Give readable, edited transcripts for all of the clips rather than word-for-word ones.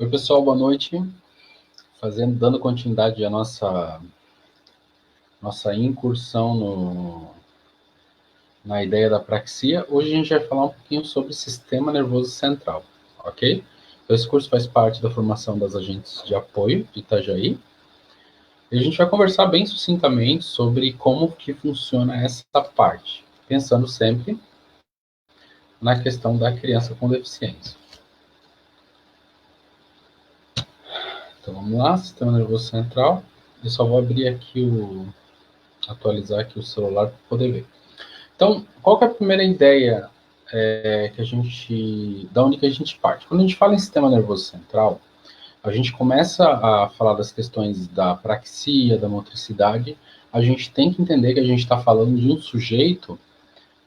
Oi, pessoal, boa noite. Dando continuidade à nossa incursão na ideia da praxia. Hoje a gente vai falar um pouquinho sobre o sistema nervoso central, ok? Então, esse curso faz parte da formação das agentes de apoio de Itajaí. E a gente vai conversar bem sucintamente sobre como que funciona essa parte, pensando sempre na questão da criança com deficiência. Então, vamos lá, sistema nervoso central. Eu só vou abrir aqui atualizar aqui o celular para poder ver. Então, qual que é a primeira ideia da onde que a gente parte? Quando a gente fala em sistema nervoso central, a gente começa a falar das questões da praxia, da motricidade, a gente tem que entender que a gente está falando de um sujeito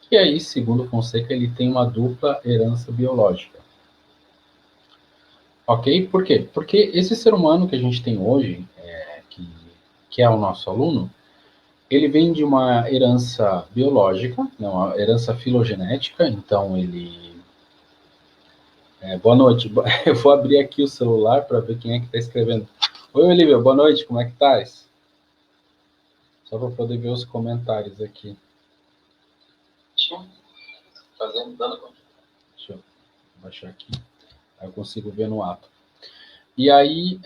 que aí, segundo Fonseca, ele tem uma dupla herança biológica. Ok? Por quê? Porque esse ser humano que a gente tem hoje, que é o nosso aluno, ele vem de uma herança biológica, né, uma herança filogenética, então ele... boa noite, eu vou abrir aqui o celular para ver quem é que está escrevendo. Oi, Olivia, boa noite, como é que estás? Só para poder ver os comentários aqui. Deixa eu baixar aqui, aí eu consigo ver no ato. E aí,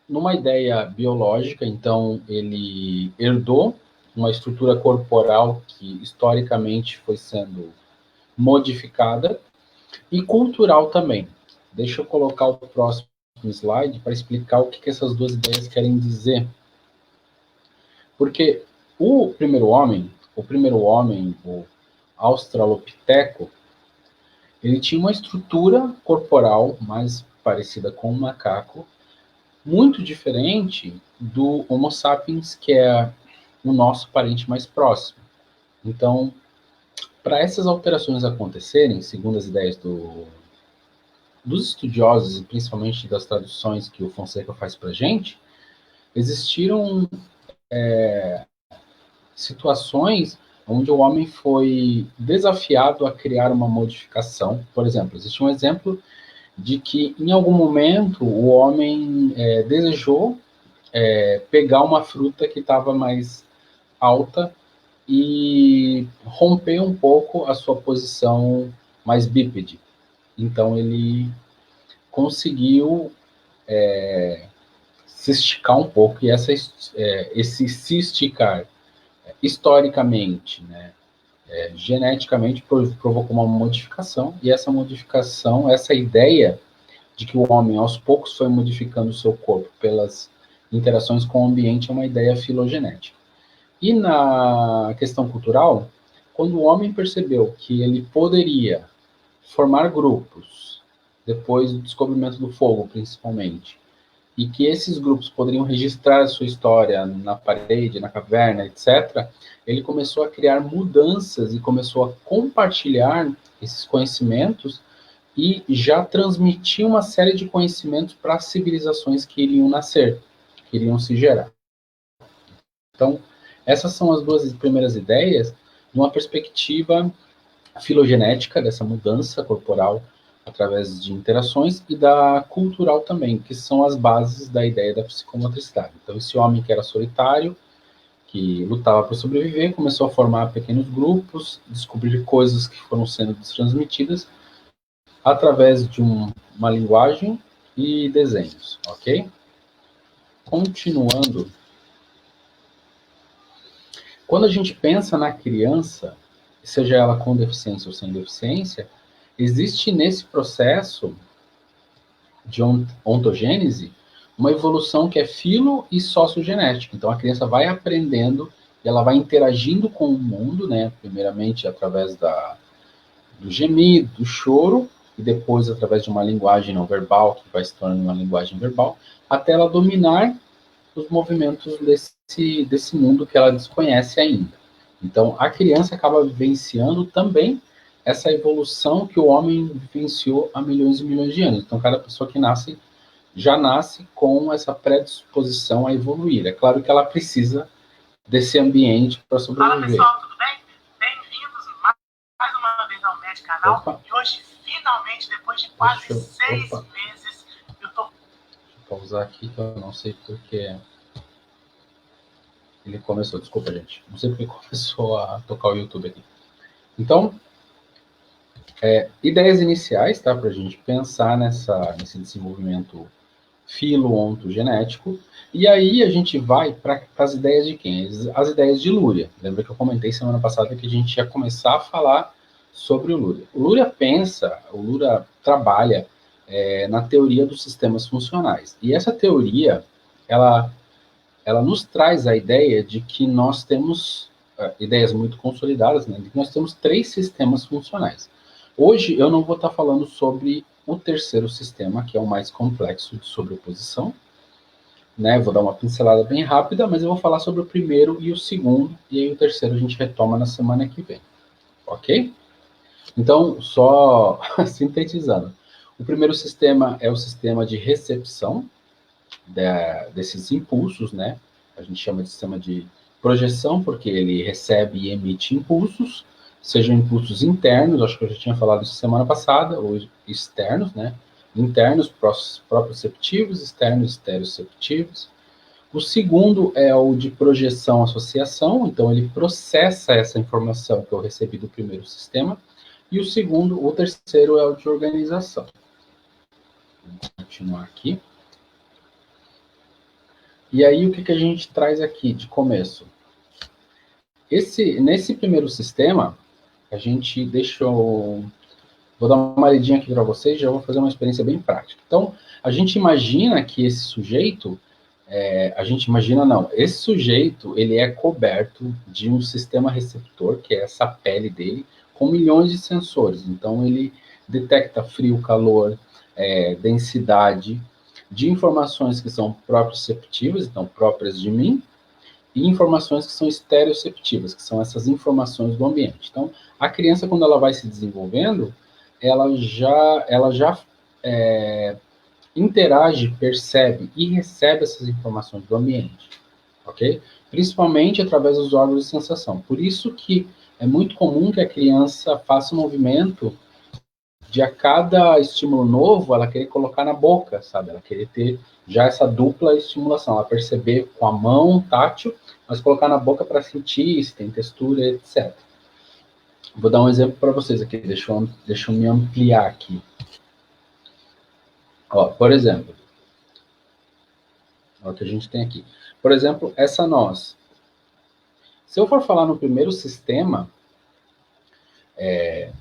numa ideia biológica, então ele herdou uma estrutura corporal que historicamente foi sendo modificada, e cultural também. Deixa eu colocar o próximo slide para explicar o que essas duas ideias querem dizer. Porque o primeiro homem, o Australopiteco, ele tinha uma estrutura corporal mais parecida com um macaco, muito diferente do Homo sapiens, que é o nosso parente mais próximo. Então, para essas alterações acontecerem, segundo as ideias dos estudiosos, e principalmente das traduções que o Fonseca faz para a gente, existiram situações onde o homem foi desafiado a criar uma modificação. Por exemplo, existe um exemplo de que, em algum momento, o homem desejou pegar uma fruta que estava mais alta e romper um pouco a sua posição mais bípede. Então, ele conseguiu se esticar um pouco, e esse se esticar historicamente, né, geneticamente, provocou uma modificação, e essa modificação, essa ideia de que o homem aos poucos foi modificando o seu corpo pelas interações com o ambiente é uma ideia filogenética. E na questão cultural, quando o homem percebeu que ele poderia formar grupos, depois do descobrimento do fogo, principalmente, e que esses grupos poderiam registrar a sua história na parede, na caverna, etc., ele começou a criar mudanças e começou a compartilhar esses conhecimentos e já transmitir uma série de conhecimentos para as civilizações que iriam nascer, que iriam se gerar. Então, essas são as duas primeiras ideias, numa perspectiva filogenética dessa mudança corporal através de interações, e da cultural também, que são as bases da ideia da psicomotricidade. Então, esse homem que era solitário, que lutava para sobreviver, começou a formar pequenos grupos, descobrir coisas que foram sendo transmitidas através de uma linguagem e desenhos, ok? Continuando, quando a gente pensa na criança, seja ela com deficiência ou sem deficiência, existe nesse processo de ontogênese uma evolução que é filo e sociogenética. Então, a criança vai aprendendo, ela vai interagindo com o mundo, né? Primeiramente através do gemido, do choro, e depois através de uma linguagem não verbal, que vai se tornando uma linguagem verbal, até ela dominar os movimentos desse mundo que ela desconhece ainda. Então, a criança acaba vivenciando também essa evolução que o homem vivenciou há milhões e milhões de anos. Então, cada pessoa que nasce já nasce com essa predisposição a evoluir. É claro que ela precisa desse ambiente para sobreviver. Fala, pessoal, tudo bem? Bem-vindos mais uma vez ao Med Canal. Opa. E hoje, finalmente, depois de quase 6 meses, pausar aqui, que eu não sei porque ele começou. Desculpa, gente. Não sei porque começou a tocar o YouTube aqui. Então, ideias iniciais, tá? Para a gente pensar nesse desenvolvimento filo-ontogenético. E aí a gente vai para as ideias de quem? As ideias de Luria. Lembra que eu comentei semana passada que a gente ia começar a falar sobre o Luria. O Luria trabalha na teoria dos sistemas funcionais. E essa teoria, ela nos traz a ideia de que nós temos ideias muito consolidadas, né, de que nós temos 3 sistemas funcionais. Hoje eu não vou estar falando sobre o terceiro sistema, que é o mais complexo de sobreposição, né? Vou dar uma pincelada bem rápida, mas eu vou falar sobre o primeiro e o segundo, e aí o terceiro a gente retoma na semana que vem, ok? Então, só sintetizando, o primeiro sistema é o sistema de recepção desses impulsos, né? A gente chama de sistema de projeção, porque ele recebe e emite impulsos, sejam impulsos internos, acho que eu já tinha falado isso semana passada, ou externos, né? Internos, proprioceptivos, externos, estereoceptivos. O segundo é o de projeção-associação, então ele processa essa informação que eu recebi do primeiro sistema. E o terceiro é o de organização. Vamos continuar aqui. E aí, o que a gente traz aqui de começo? Nesse primeiro sistema, a gente deixou... Vou dar uma lidinha aqui para vocês, já vou fazer uma experiência bem prática. Então, a gente imagina que esse sujeito... esse sujeito, ele é coberto de um sistema receptor, que é essa pele dele, com milhões de sensores. Então, ele detecta frio, calor, densidade, de informações que são proprioceptivas, então próprias de mim, e informações que são estereoceptivas, que são essas informações do ambiente. Então, a criança, quando ela vai se desenvolvendo, ela já interage, percebe e recebe essas informações do ambiente, ok? Principalmente através dos órgãos de sensação. Por isso que é muito comum que a criança faça um movimento de a cada estímulo novo, ela querer colocar na boca, sabe? Ela querer ter já essa dupla estimulação, ela perceber com a mão tátil, mas colocar na boca para sentir se tem textura, etc. Vou dar um exemplo para vocês aqui, deixa eu me ampliar aqui. Ó, por exemplo, olha o que a gente tem aqui. Por exemplo, essa noz. Se eu for falar no primeiro sistema,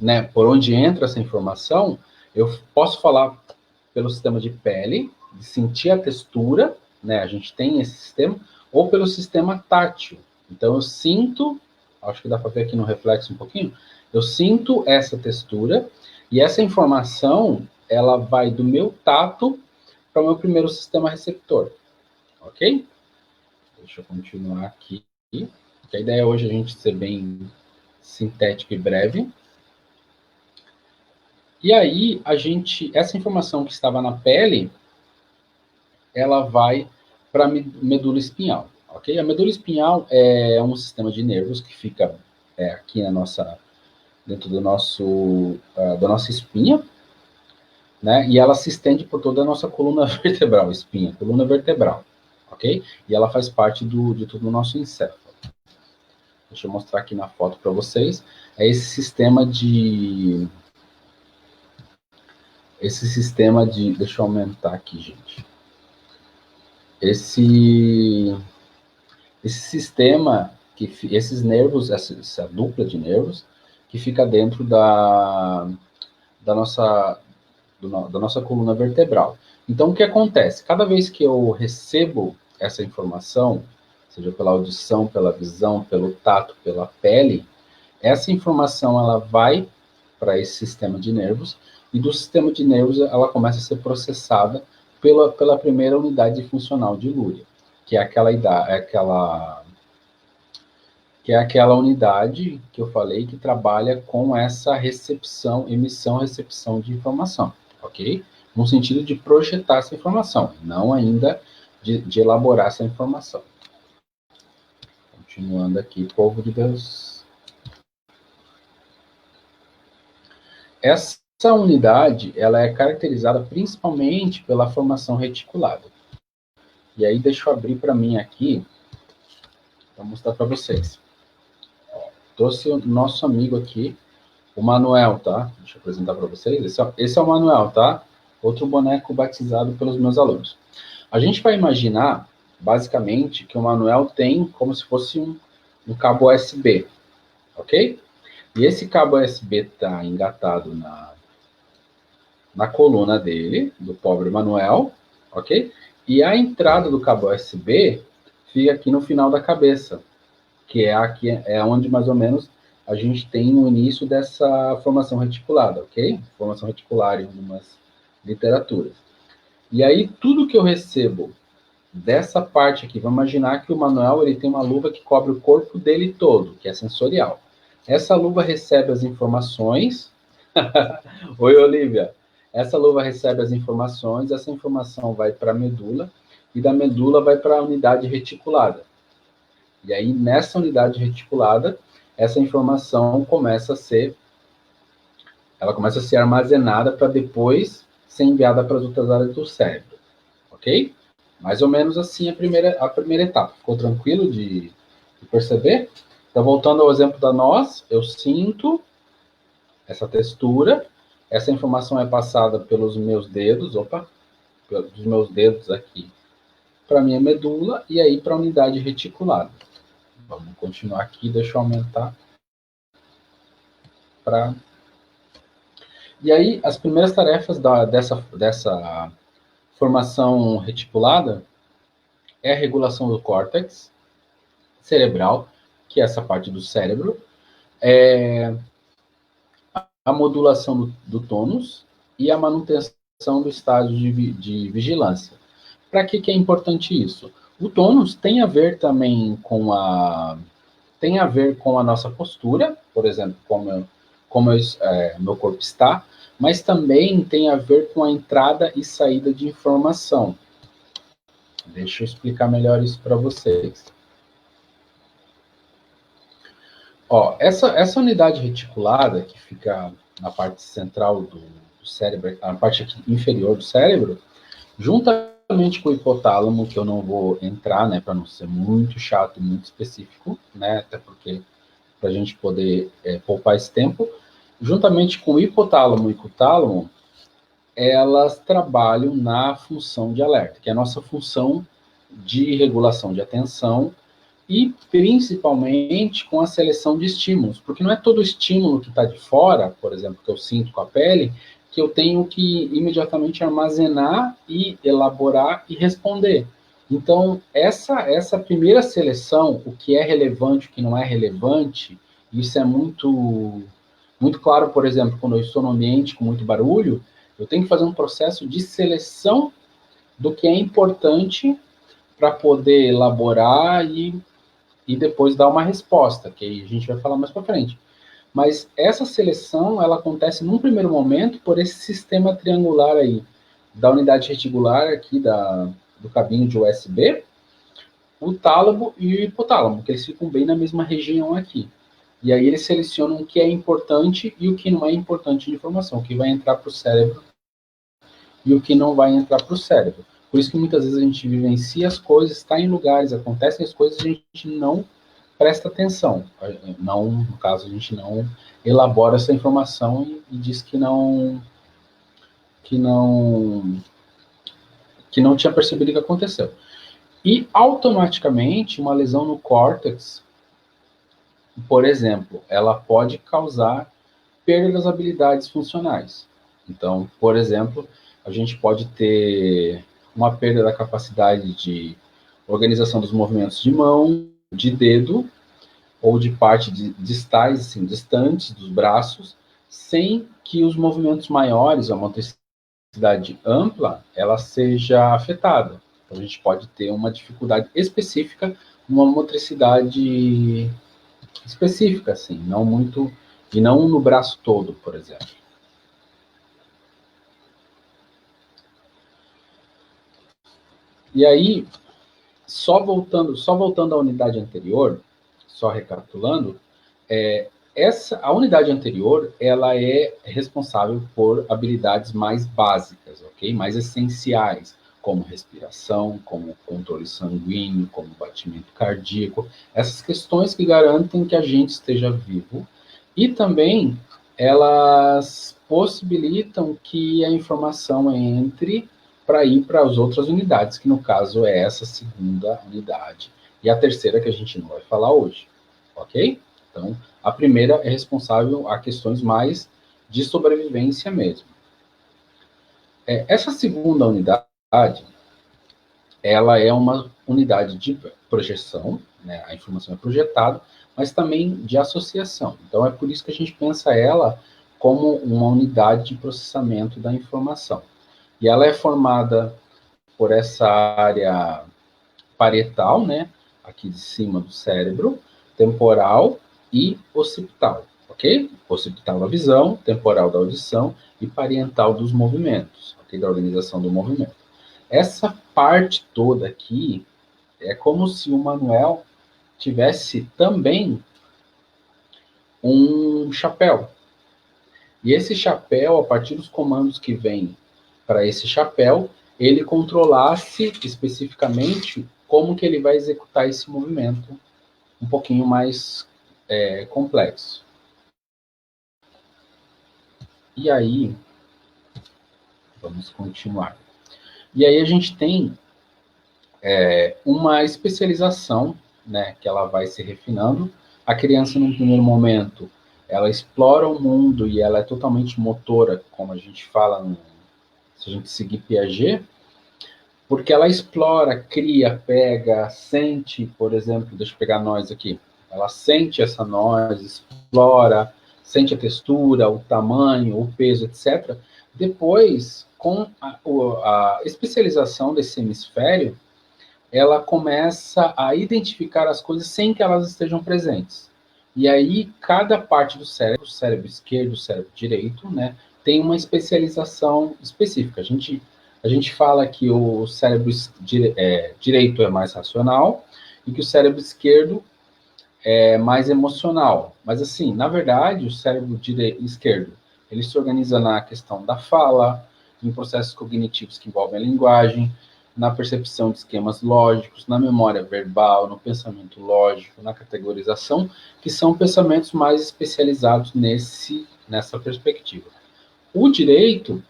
né, por onde entra essa informação, eu posso falar pelo sistema de pele, de sentir a textura, né, a gente tem esse sistema, ou pelo sistema tátil. Então, eu sinto, acho que dá para ver aqui no reflexo um pouquinho, eu sinto essa textura, e essa informação, ela vai do meu tato para o meu primeiro sistema receptor, ok? Deixa eu continuar aqui, porque a ideia hoje é a gente ser bem sintético e breve. E aí, essa informação que estava na pele, ela vai para a medula espinhal, ok? A medula espinhal é um sistema de nervos que fica aqui dentro da nossa espinha, né? E ela se estende por toda a nossa coluna vertebral, coluna vertebral, ok? E ela faz parte de todo o nosso encéfalo. Deixa eu mostrar aqui na foto para vocês. É esse sistema de... Deixa eu aumentar aqui, gente. Esse sistema, esses nervos, essa dupla de nervos, que fica dentro da nossa coluna vertebral. Então, o que acontece? Cada vez que eu recebo essa informação, seja pela audição, pela visão, pelo tato, pela pele, essa informação ela vai para esse sistema de nervos, e do sistema de nervos ela começa a ser processada pela primeira unidade funcional de Luria, que é aquela unidade que eu falei que trabalha com essa emissão, recepção de informação, ok? No sentido de projetar essa informação, não ainda de elaborar essa informação. Continuando aqui, povo de Deus. Essa unidade, ela é caracterizada principalmente pela formação reticulada. E aí, deixa eu abrir para mim aqui, para mostrar para vocês. Trouxe o nosso amigo aqui, o Manuel, tá? Deixa eu apresentar para vocês. Esse é o Manuel, tá? Outro boneco batizado pelos meus alunos. A gente vai imaginar, basicamente, que o Manuel tem como se fosse um cabo USB, ok? E esse cabo USB está engatado na coluna dele, do pobre Manuel, ok? E a entrada do cabo USB fica aqui no final da cabeça, que é aqui, é onde mais ou menos a gente tem o início dessa formação reticulada, ok? Formação reticular em algumas literaturas. E aí, tudo que eu recebo dessa parte aqui, vamos imaginar que o Manuel ele tem uma luva que cobre o corpo dele todo, que é sensorial. Essa luva recebe as informações. Oi, Olivia. Essa luva recebe as informações, essa informação vai para a medula, e da medula vai para a unidade reticulada. E aí, nessa unidade reticulada, essa informação começa a ser armazenada para depois ser enviada para as outras áreas do cérebro, ok? Mais ou menos assim a primeira etapa. Ficou tranquilo de perceber? Então, voltando ao exemplo da noz, eu sinto essa textura, essa informação é passada pelos meus dedos, pelos meus dedos aqui, para a minha medula, e aí para a unidade reticulada. Vamos continuar aqui, deixa eu aumentar para... E aí, as primeiras tarefas dessa formação reticulada é a regulação do córtex cerebral, que é essa parte do cérebro, a modulação do tônus e a manutenção do estágio de vigilância. Para que é importante isso? O tônus tem a ver também com a nossa postura, por exemplo, como meu corpo está, mas também tem a ver com a entrada e saída de informação. Deixa eu explicar melhor isso para vocês. Ó, essa unidade reticulada, que fica na parte central do cérebro, na parte inferior do cérebro, juntamente com o hipotálamo, que eu não vou entrar, né, para não ser muito chato e muito específico, né, até porque para a gente poder poupar esse tempo, juntamente com o hipotálamo e o tálamo, elas trabalham na função de alerta, que é a nossa função de regulação de atenção e principalmente com a seleção de estímulos, porque não é todo estímulo que está de fora, por exemplo, que eu sinto com a pele, que eu tenho que imediatamente armazenar e elaborar e responder. Então, essa primeira seleção, o que é relevante, o que não é relevante, isso é muito, muito claro, por exemplo, quando eu estou num ambiente com muito barulho, eu tenho que fazer um processo de seleção do que é importante para poder elaborar e depois dar uma resposta, que aí a gente vai falar mais para frente. Mas essa seleção, ela acontece num primeiro momento por esse sistema triangular aí, da unidade reticular aqui do cabinho de USB, o tálamo e o hipotálamo, que eles ficam bem na mesma região aqui. E aí eles selecionam o que é importante e o que não é importante de informação, o que vai entrar para o cérebro e o que não vai entrar para o cérebro. Por isso que muitas vezes a gente vivencia as coisas, está em lugares, acontecem as coisas e a gente não presta atenção. Não, no caso, a gente não elabora essa informação e diz que não tinha percebido o que aconteceu. E automaticamente uma lesão no córtex, por exemplo, ela pode causar perda das habilidades funcionais. Então, por exemplo, a gente pode ter uma perda da capacidade de organização dos movimentos de mão, de dedo, ou de parte distais, assim, distantes dos braços, sem que os movimentos maiores, a motricidade ampla, ela seja afetada. Então, a gente pode ter uma dificuldade específica, uma motricidade específica, assim, não muito, e não no braço todo, por exemplo. E aí, só voltando à unidade anterior, só recapitulando, a unidade anterior, ela é responsável por habilidades mais básicas, ok? Mais essenciais, como respiração, como controle sanguíneo, como batimento cardíaco, essas questões que garantem que a gente esteja vivo, e também elas possibilitam que a informação entre para ir para as outras unidades, que no caso é essa segunda unidade, e a terceira que a gente não vai falar hoje, ok? Então, a primeira é responsável a questões mais de sobrevivência mesmo. Essa segunda unidade, ela é uma unidade de projeção, né? A informação é projetada, mas também de associação. Então, é por isso que a gente pensa ela como uma unidade de processamento da informação. E ela é formada por essa área parietal, né? Aqui de cima do cérebro, temporal e occipital, ok? Occipital da visão, temporal da audição e parietal dos movimentos, ok? Da organização do movimento. Essa parte toda aqui é como se o Manuel tivesse também um chapéu. E esse chapéu, a partir dos comandos que vêm para esse chapéu, ele controlasse especificamente como que ele vai executar esse movimento um pouquinho mais complexo. E aí, vamos continuar. E aí a gente tem uma especialização, né, que ela vai se refinando. A criança, num primeiro momento, ela explora o mundo e ela é totalmente motora, como a gente fala, se a gente seguir Piaget, porque ela explora, cria, pega, sente, por exemplo, deixa eu pegar nós aqui, ela sente essa noz, explora, sente a textura, o tamanho, o peso, etc. Depois, com a especialização desse hemisfério, ela começa a identificar as coisas sem que elas estejam presentes. E aí, cada parte do cérebro esquerdo, cérebro direito, né, tem uma especialização específica. A gente fala que o cérebro direito é mais racional e que o cérebro esquerdo é mais emocional. Mas, assim, na verdade, o cérebro esquerdo, ele se organiza na questão da fala, em processos cognitivos que envolvem a linguagem, na percepção de esquemas lógicos, na memória verbal, no pensamento lógico, na categorização, que são pensamentos mais especializados nessa perspectiva. O direito,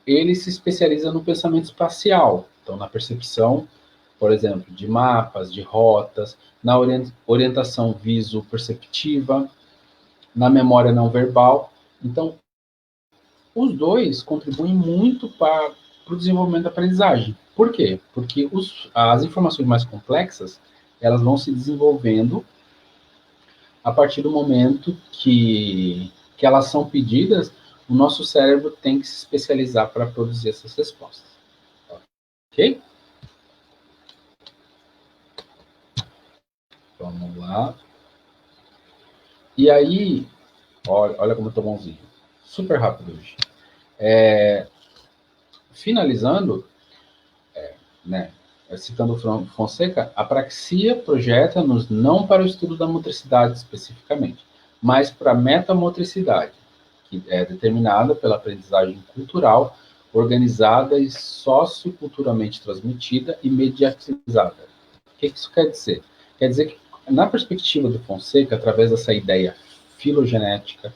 ele se especializa no pensamento espacial, então na percepção, por exemplo, de mapas, de rotas, na orientação viso-perceptiva, na memória não verbal. Então, os dois contribuem muito para o desenvolvimento da aprendizagem. Por quê? Porque as informações mais complexas, elas vão se desenvolvendo a partir do momento que elas são pedidas, o nosso cérebro tem que se especializar para produzir essas respostas. Ok? Vamos lá. E aí, olha como eu estou bonzinho. Super rápido hoje. Finalizando, né, citando o Fonseca, a praxia projeta-nos não para o estudo da motricidade especificamente, mas para a metamotricidade, que é determinada pela aprendizagem cultural, organizada e socioculturalmente transmitida e mediatizada. O que isso quer dizer? Quer dizer que, na perspectiva do Fonseca, através dessa ideia filogenética,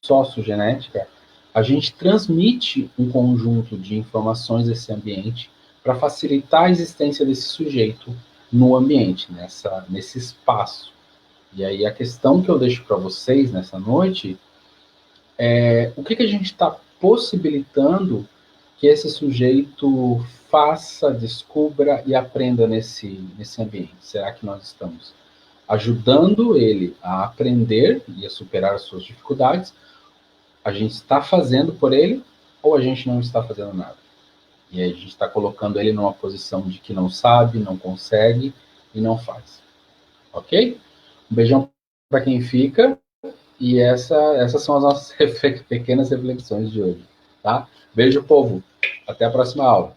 sociogenética, a gente transmite um conjunto de informações desse ambiente para facilitar a existência desse sujeito no ambiente, nesse espaço. E aí a questão que eu deixo para vocês nessa noite é o que a gente está possibilitando que esse sujeito faça, descubra e aprenda nesse ambiente. Será que nós estamos ajudando ele a aprender e a superar as suas dificuldades? A gente está fazendo por ele ou a gente não está fazendo nada? E aí a gente está colocando ele numa posição de que não sabe, não consegue e não faz. Ok? Um beijão para quem fica. E essas são as nossas pequenas reflexões de hoje. Tá? Beijo, povo. Até a próxima aula.